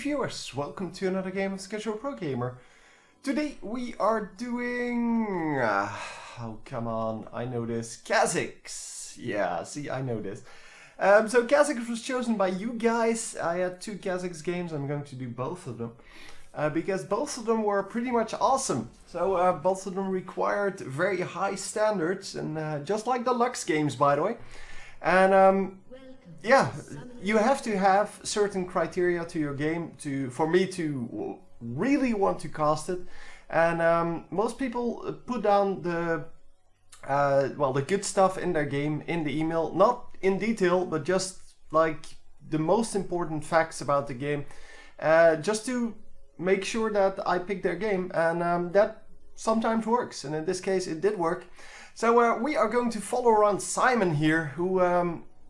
viewers, welcome to another game of Casual Pro Gamer. Today we are doing... oh come on, I know this. Kha'Zix! Yeah, see, I know this. So Kha'Zix was chosen by you guys. I had two Kha'Zix games, I'm going to do both of them. Because both of them were pretty much awesome. So both of them required very high standards, and just like the Lux games, by the way. And yeah, you have to have certain criteria to your game for me to really want to cast it. And most people put down the the good stuff in their game in the email, not in detail, but just like the most important facts about the game, just to make sure that I pick their game, and that sometimes works, and in this case it did work. So we are going to follow around Simon here, who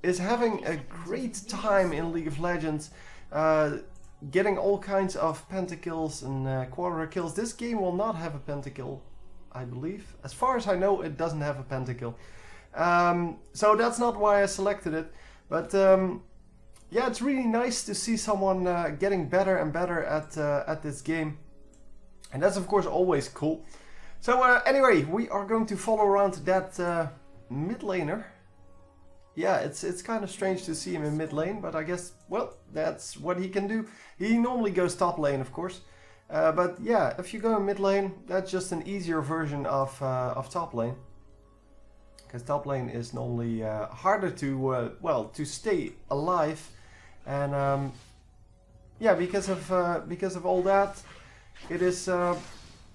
is having a great time in League of Legends, getting all kinds of pentakills and quarter kills. This game will not have a pentakill, I believe. As far as I know, it doesn't have a pentakill. So that's not why I selected it, but yeah, it's really nice to see someone getting better and better at this game, and that's of course always cool. So anyway, we are going to follow around that mid laner. Yeah, it's kind of strange to see him in mid lane, but I guess, well, that's what he can do. He normally goes top lane, of course, but yeah, if you go in mid lane, that's just an easier version of top lane. Because top lane is normally harder to to stay alive, and yeah, because of all that, it is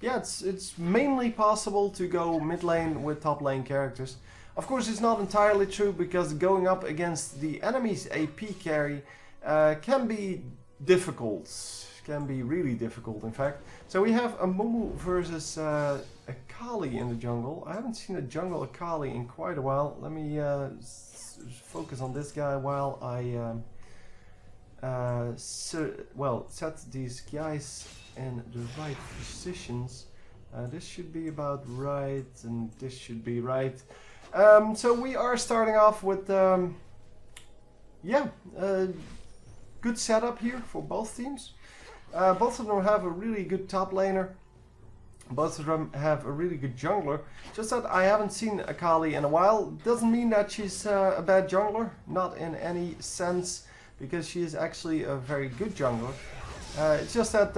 yeah, it's mainly possible to go mid lane with top lane characters. Of course, it's not entirely true, because going up against the enemy's AP carry can be difficult. Can be really difficult, in fact. So we have a Mumu versus a Kali in the jungle. I haven't seen a jungle Akali in quite a while. Let me focus on this guy while I set these guys in the right positions. This should be about right, and this should be right. So we are starting off with good setup here for both teams. Both of them have a really good top laner. Both of them have a really good jungler. Just that I haven't seen Akali in a while. Doesn't mean that she's a bad jungler, not in any sense, because she is actually a very good jungler. It's just that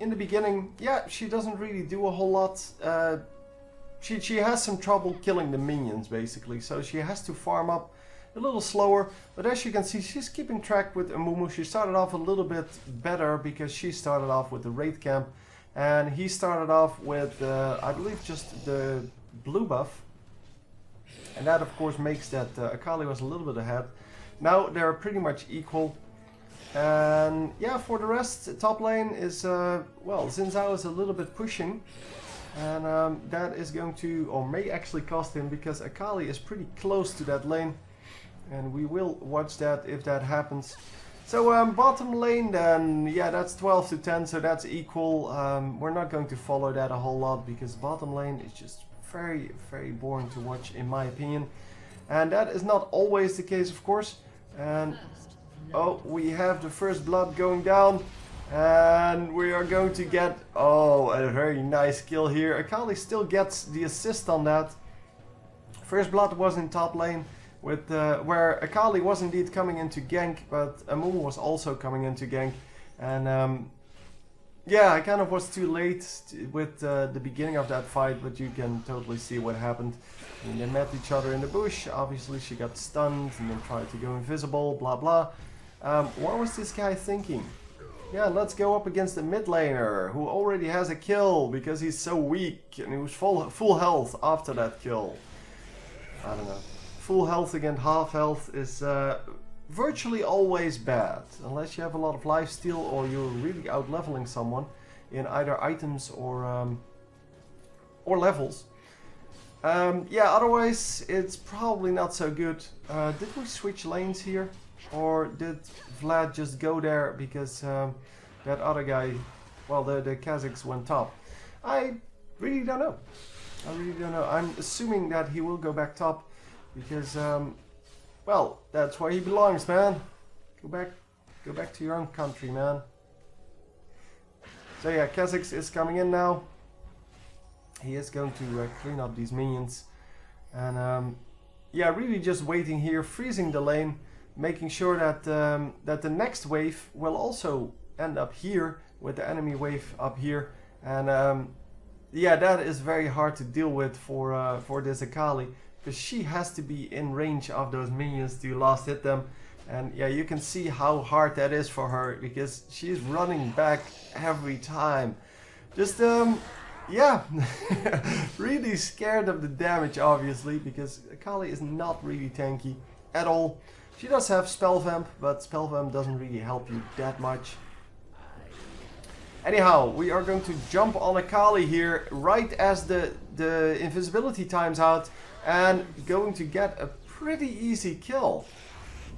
in the beginning, yeah, she doesn't really do a whole lot. She has some trouble killing the minions, basically, so she has to farm up a little slower. But as you can see, she's keeping track with Amumu. She started off a little bit better because she started off with the raid camp, and he started off with, I believe, just the blue buff. And that, of course, makes that Akali was a little bit ahead. Now they're pretty much equal. And yeah, for the rest, top lane is, well, Xin Zhao is a little bit pushing. And that is going to, or may actually cost him, because Akali is pretty close to that lane. And we will watch that if that happens. So bottom lane then, yeah, that's 12 to 10, so that's equal. We're not going to follow that a whole lot, because bottom lane is just very, very boring to watch, in my opinion. And that is not always the case, of course. And oh, we have the first blood going down. And we are going to get, oh, a very nice kill here. Akali still gets the assist on that. First blood was in top lane, with where Akali was indeed coming into gank, but Amumu was also coming into gank. And yeah, I kind of was too late with the beginning of that fight, but you can totally see what happened. And they met each other in the bush. Obviously she got stunned and then tried to go invisible, blah blah. What was this guy thinking? Yeah, let's go up against the mid laner, who already has a kill because he's so weak, and he was full health after that kill. I don't know. Full health against half health is virtually always bad, unless you have a lot of lifesteal or you're really out leveling someone in either items or levels. Yeah, otherwise it's probably not so good. Did we switch lanes here? Or did Vlad just go there because that other guy, well, the Kha'Zix went top? I really don't know. I really don't know. I'm assuming that he will go back top because, well, that's where he belongs, man. Go back to your own country, man. So yeah, Kha'Zix is coming in now. He is going to clean up these minions. And yeah, really just waiting here, freezing the lane, making sure that that the next wave will also end up here with the enemy wave up here. And yeah, that is very hard to deal with for this Akali, because she has to be in range of those minions to last hit them. And yeah, you can see how hard that is for her, because she's running back every time. Just yeah, really scared of the damage, obviously, because Akali is not really tanky at all. She does have Spell Vamp, but Spell Vamp doesn't really help you that much. Anyhow, we are going to jump on Akali here right as the invisibility time's out, and going to get a pretty easy kill.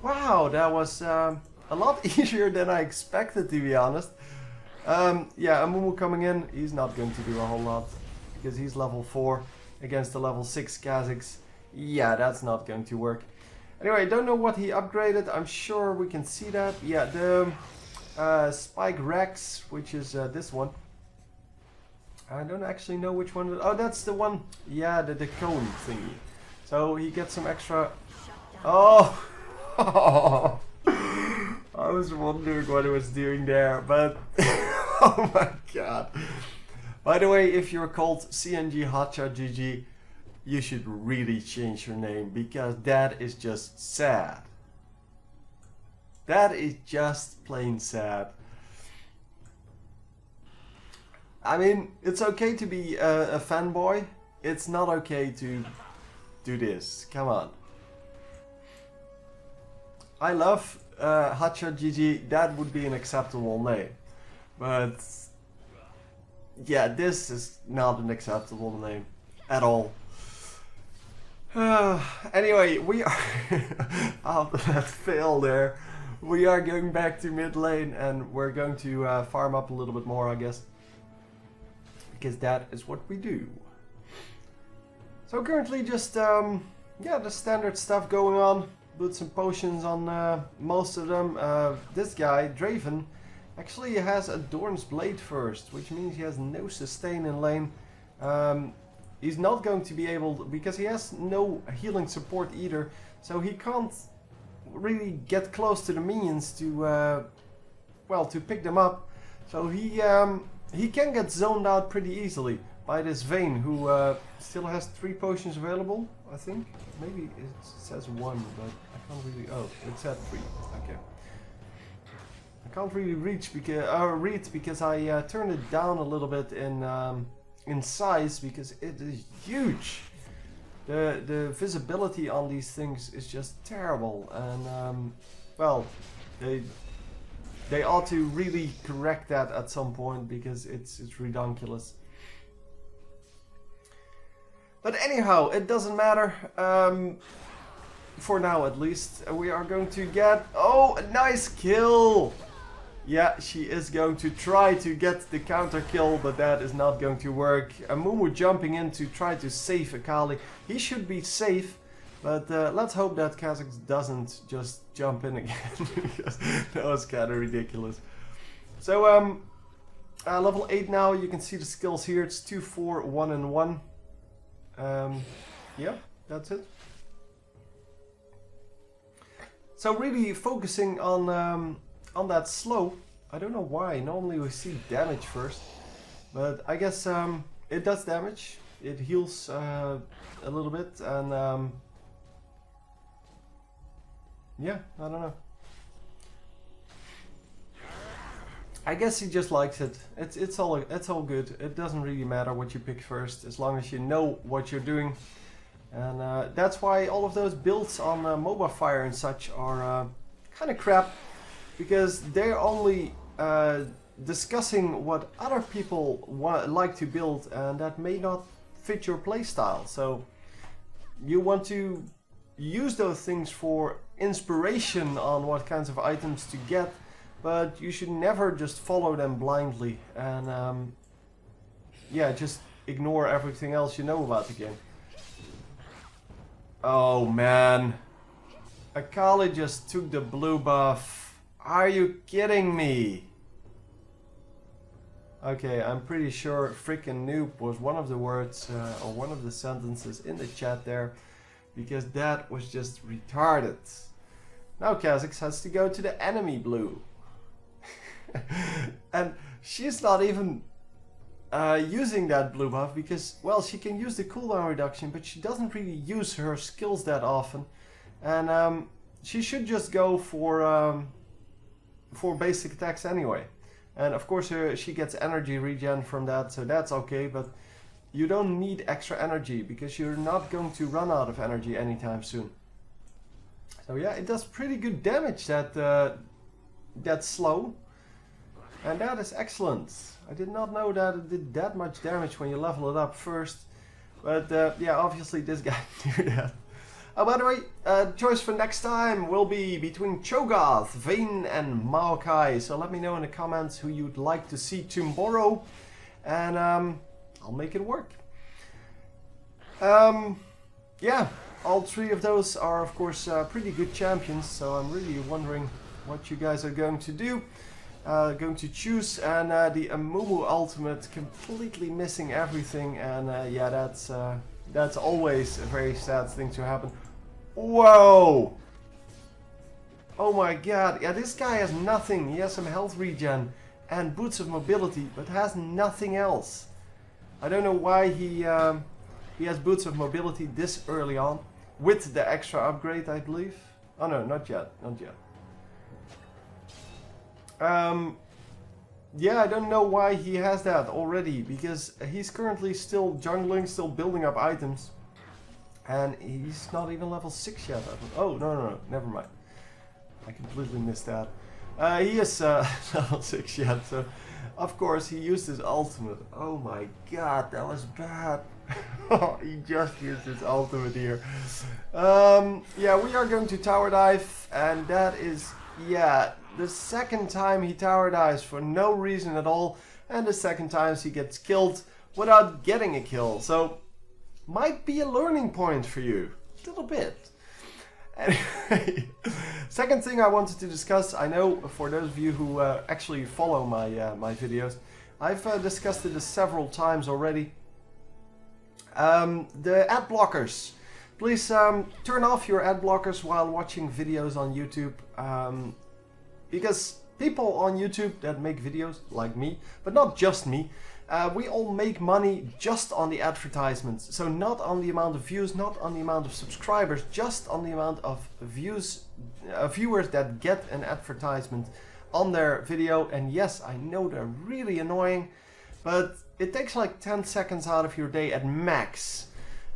Wow, that was a lot easier than I expected, to be honest. Yeah, Amumu coming in, he's not going to do a whole lot, because he's level 4 against the level 6 Kha'Zix. Yeah, that's not going to work. Anyway, I don't know what he upgraded, I'm sure we can see that. Yeah, the Spike Rex, which is this one. I don't actually know which one. Oh, that's the one, yeah, the cone thingy. So he gets some extra... Oh! I was wondering what it was doing there, but... Oh my god. By the way, if you're called CNG Hotshot GG, you should really change your name, because that is just sad. That is just plain sad. I mean, it's okay to be a fanboy. It's not okay to do this. Come on. I love Hotshot GG. That would be an acceptable name. But yeah, this is not an acceptable name at all. Anyway, we are after that fail there, we are going back to mid lane, and we're going to farm up a little bit more, I guess, because that is what we do. So currently just yeah, the standard stuff going on. Put some potions on most of them. This guy, Draven, actually has a Dorn's Blade first, which means he has no sustain in lane. He's not going to be able to, because he has no healing support either, so he can't really get close to the minions to, well, to pick them up. So he can get zoned out pretty easily by this Vayne, who still has 3 potions available, I think. Maybe it says 1, but I can't really... Oh, it said 3. Okay. I can't really read because I turned it down a little bit in size, because it is huge. The visibility on these things is just terrible, and well, they ought to really correct that at some point, because it's ridiculous. But anyhow, it doesn't matter. For now, at least, we are going to get... Oh, a nice kill! Yeah, she is going to try to get the counter kill, but that is not going to work. Amumu jumping in to try to save Akali. He should be safe, but let's hope that Kha'Zix doesn't just jump in again, because that was kind of ridiculous. So, level 8 now, you can see the skills here. It's 2, 4, 1 and 1. Yeah, that's it. So really focusing on that slow. I don't know why. Normally we see damage first, but I guess it does damage. It heals a little bit, and yeah, I don't know. I guess he just likes it. It's all good. It doesn't really matter what you pick first, as long as you know what you're doing. And that's why all of those builds on MOBA Fire and such are kind of crap, because they're only discussing what other people like to build, and that may not fit your playstyle. So you want to use those things for inspiration on what kinds of items to get, but you should never just follow them blindly and yeah, just ignore everything else you know about the game. Oh man, Akali just took the blue buff. Are you kidding me? Okay, I'm pretty sure frickin' noob was one of the words or one of the sentences in the chat there, because that was just retarded. Now Kha'Zix has to go to the enemy blue. And she's not even using that blue buff because, well, she can use the cooldown reduction, but she doesn't really use her skills that often. And she should just go for basic attacks anyway. And of course she gets energy regen from that, so that's okay, but you don't need extra energy because you're not going to run out of energy anytime soon. So yeah, it does pretty good damage, that slow. And that is excellent. I did not know that it did that much damage when you level it up first. But yeah, obviously this guy knew that. By the way, choice for next time will be between Cho'Gath, Vayne and Maokai. So let me know in the comments who you'd like to see tomorrow. And I'll make it work. Yeah, all three of those are of course pretty good champions. So I'm really wondering what you guys are going to do. Going to choose, and the Amumu ultimate completely missing everything, and yeah, that's always a very sad thing to happen. Whoa! Oh my god, yeah, this guy has nothing. He has some health regen and boots of mobility, but has nothing else. I don't know why he has boots of mobility this early on with the extra upgrade, I believe. Oh no, not yet, not yet. Yeah, I don't know why he has that already, because he's currently still jungling, still building up items. And he's not even level 6 yet. Oh, no, never mind. I completely missed that. He is level 6 yet, so of course he used his ultimate. Oh my god, that was bad. He just used his ultimate here. Yeah, we are going to tower dive, and that is, yeah, the second time he tower dives for no reason at all, and the second time he gets killed without getting a kill. So, might be a learning point for you. A little bit. Anyway, second thing I wanted to discuss, I know for those of you who actually follow my, my videos, I've discussed it several times already. The ad blockers. Please turn off your ad blockers while watching videos on YouTube. Because people on YouTube that make videos, like me, but not just me, we all make money just on the advertisements. So not on the amount of views, not on the amount of subscribers, just on the amount of viewers that get an advertisement on their video. And yes, I know they're really annoying, but it takes like 10 seconds out of your day at max.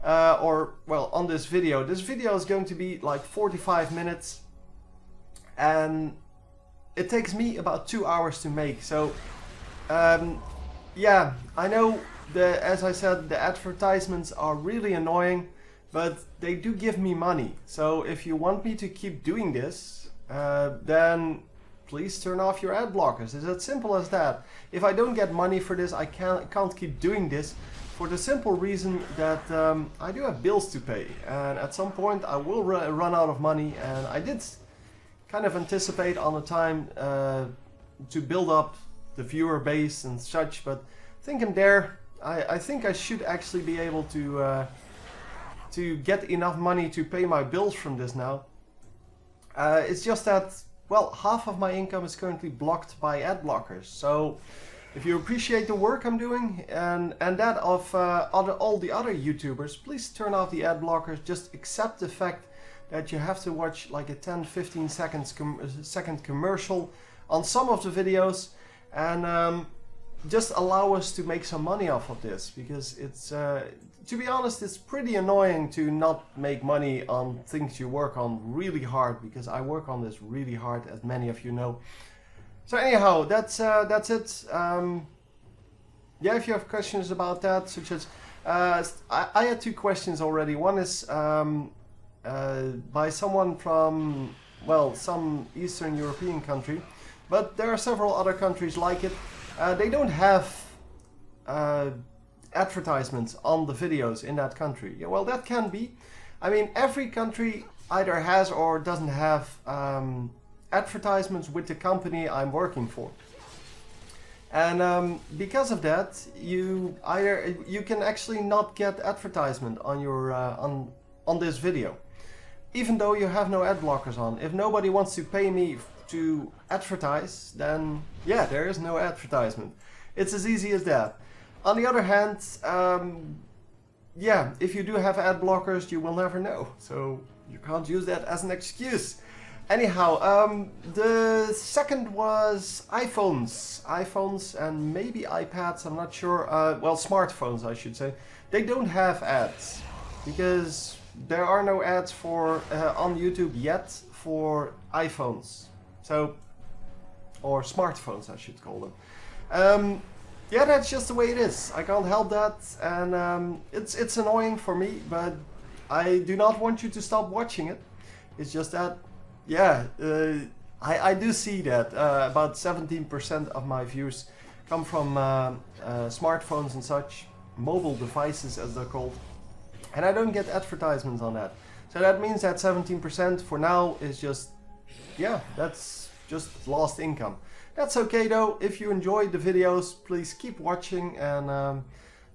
Or, well, on this video is going to be like 45 minutes. And it takes me about 2 hours to make, so yeah, I know, as I said, the advertisements are really annoying, but they do give me money. So if you want me to keep doing this, then please turn off your ad blockers. It's as simple as that. If I don't get money for this, I can't keep doing this, for the simple reason that I do have bills to pay, and at some point I will run out of money, and I did kind of anticipate on the time to build up the viewer base and such, but I think I'm there. I think I should actually be able to get enough money to pay my bills from this now. It's just that, well, half of my income is currently blocked by ad blockers. So if you appreciate the work I'm doing and that of all the other YouTubers, please turn off the ad blockers. Just accept the fact that you have to watch like a 10-15 second commercial on some of the videos, and just allow us to make some money off of this, because it's to be honest, it's pretty annoying to not make money on things you work on really hard, because I work on this really hard, as many of you know. So anyhow, that's it. Yeah, if you have questions about that, such as I had 2 questions already. One is by someone from, well, some Eastern European country, but there are several other countries like it. They don't have advertisements on the videos in that country. Yeah, well, that can be. I mean, every country either has or doesn't have advertisements with the company I'm working for. And because of that, you can actually not get advertisement on your on this video, even though you have no ad blockers on. If nobody wants to pay me to advertise, then yeah, there is no advertisement. It's as easy as that. On the other hand, yeah, if you do have ad blockers, you will never know, so you can't use that as an excuse. Anyhow, the second was iPhones and maybe iPads, I'm not sure. Well, smartphones I should say. They don't have ads because there are no ads for on YouTube yet for iPhones, so, or smartphones I should call them. Yeah, that's just the way it is. I can't help that, and it's annoying for me, but I do not want you to stop watching it. It's just that, yeah, I do see that about 17% of my views come from smartphones and such, mobile devices as they're called, and I don't get advertisements on that. So that means that 17% for now is just, yeah, that's just lost income. That's okay though. If you enjoyed the videos, please keep watching, and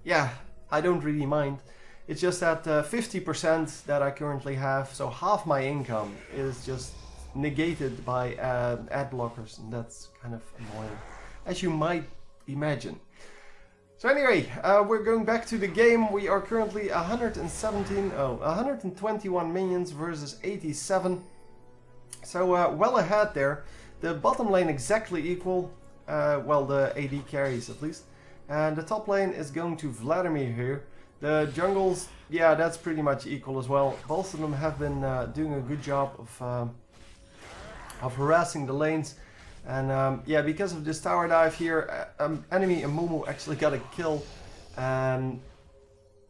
yeah, I don't really mind. It's just that 50% that I currently have, so half my income, is just negated by ad blockers, and that's kind of annoying, as you might imagine. So anyway, we're going back to the game. We are currently 121 minions versus 87. So well ahead there. The bottom lane exactly equal, well, the AD carries at least. And the top lane is going to Vladimir here. The jungles, yeah, that's pretty much equal as well. Both of them have been doing a good job of harassing the lanes. And yeah, because of this tower dive here, enemy Amumu actually got a kill. And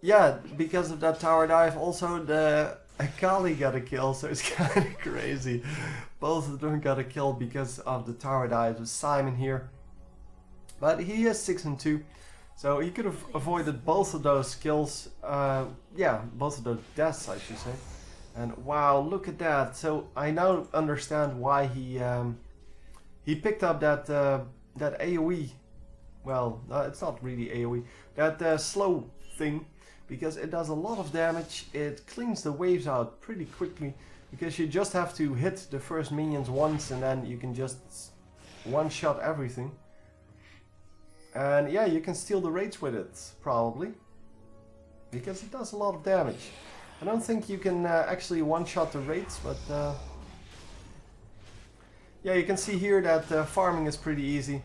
yeah, because of that tower dive, also the Akali got a kill, so it's kind of crazy. Both of them got a kill because of the tower dive with Simon here. But he is 6-2, so he could have avoided both of those kills. Yeah, both of those deaths, I should say. And wow, look at that. So I now understand why he picked up that that AoE. Well, it's not really AoE. That slow thing, because it does a lot of damage. It cleans the waves out pretty quickly, because you just have to hit the first minions once and then you can just one-shot everything. And yeah, you can steal the raids with it, probably, because it does a lot of damage. I don't think you can actually one-shot the raids, but yeah, you can see here that farming is pretty easy.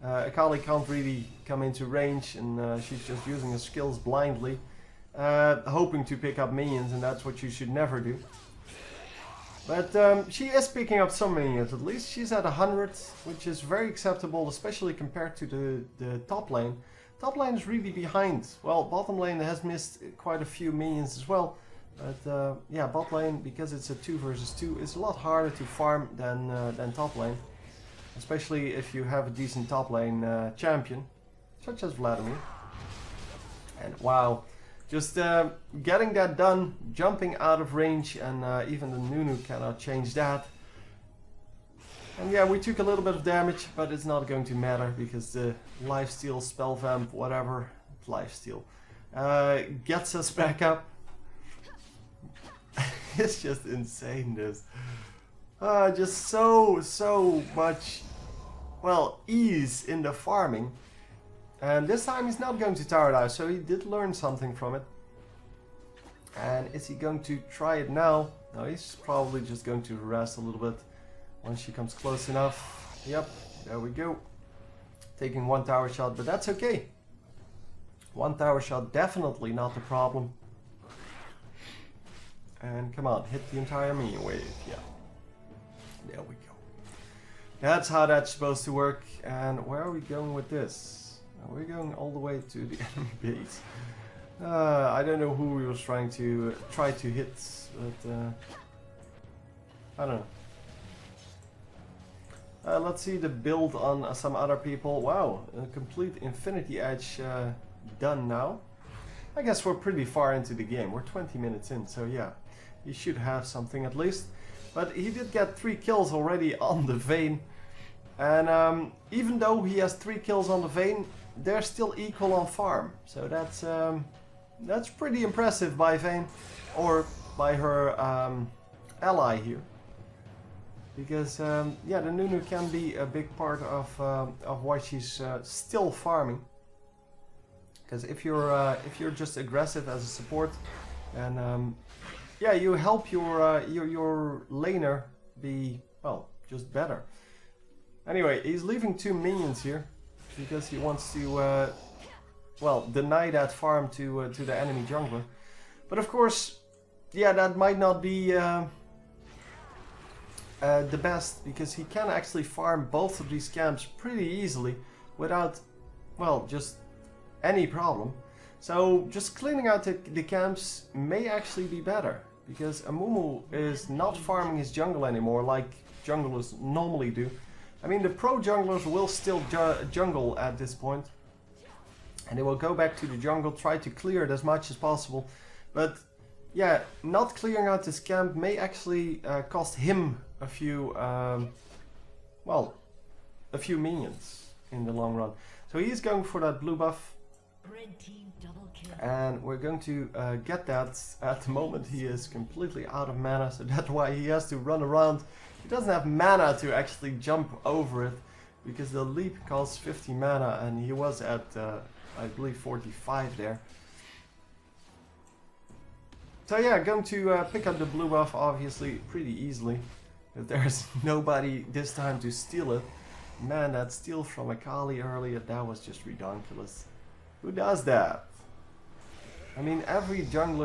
Akali can't really come into range, and she's just using her skills blindly, hoping to pick up minions, and that's what you should never do. But she is picking up some minions at least. She's at 100, which is very acceptable, especially compared to the top lane. Top lane is really behind. Well, bottom lane has missed quite a few minions as well. But yeah, bot lane, because it's a 2 versus 2, is a lot harder to farm than top lane. Especially if you have a decent top lane champion, such as Vladimir. And wow, just getting that done, jumping out of range, and even the Nunu cannot change that. And yeah, we took a little bit of damage, but it's not going to matter, because the lifesteal, spell vamp, whatever, lifesteal, gets us back up. It's just insane, this. Just so much, well, ease in the farming. And this time he's not going to tower dive, so he did learn something from it. And is he going to try it now? No, he's probably just going to harass a little bit once she comes close enough. Yep, there we go. Taking one tower shot, but that's okay. One tower shot, definitely not the problem. And come on, hit the entire minion wave, yeah. There we go. That's how that's supposed to work. And where are we going with this? We're going all the way to the enemy base. I don't know who he was trying to hit, but I don't know. Let's see the build on some other people. Wow, a complete Infinity Edge done now. I guess we're pretty far into the game. We're 20 minutes in, so yeah, he should have something at least. But he did get 3 kills already on the Vayne. And even though he has 3 kills on the Vayne, they're still equal on farm. So that's pretty impressive by Vayne, or by her ally here. Because yeah, the Nunu can be a big part of why she's still farming. Because if you're just aggressive as a support, and yeah, you help your laner be, well, just better. Anyway, he's leaving 2 minions here because he wants to well, deny that farm to the enemy jungler. But of course, yeah, that might not be the best, because he can actually farm both of these camps pretty easily without, well, just any problem. So just cleaning out the camps may actually be better, because Amumu is not farming his jungle anymore like junglers normally do. I mean, the pro junglers will still jungle at this point, and they will go back to the jungle, try to clear it as much as possible. But yeah, not clearing out this camp may actually cost him a few, well, a few minions in the long run. So he's going for that blue buff. Red team double kill. And we're going to get that. At the moment he is completely out of mana, so that's why he has to run around. He doesn't have mana to actually jump over it, because the leap costs 50 mana and he was at I believe 45 there. So yeah, going to pick up the blue buff obviously pretty easily. If there's nobody this time to steal it. Man, that steal from Akali earlier, that was just ridiculous. Who does that? I mean, every jungler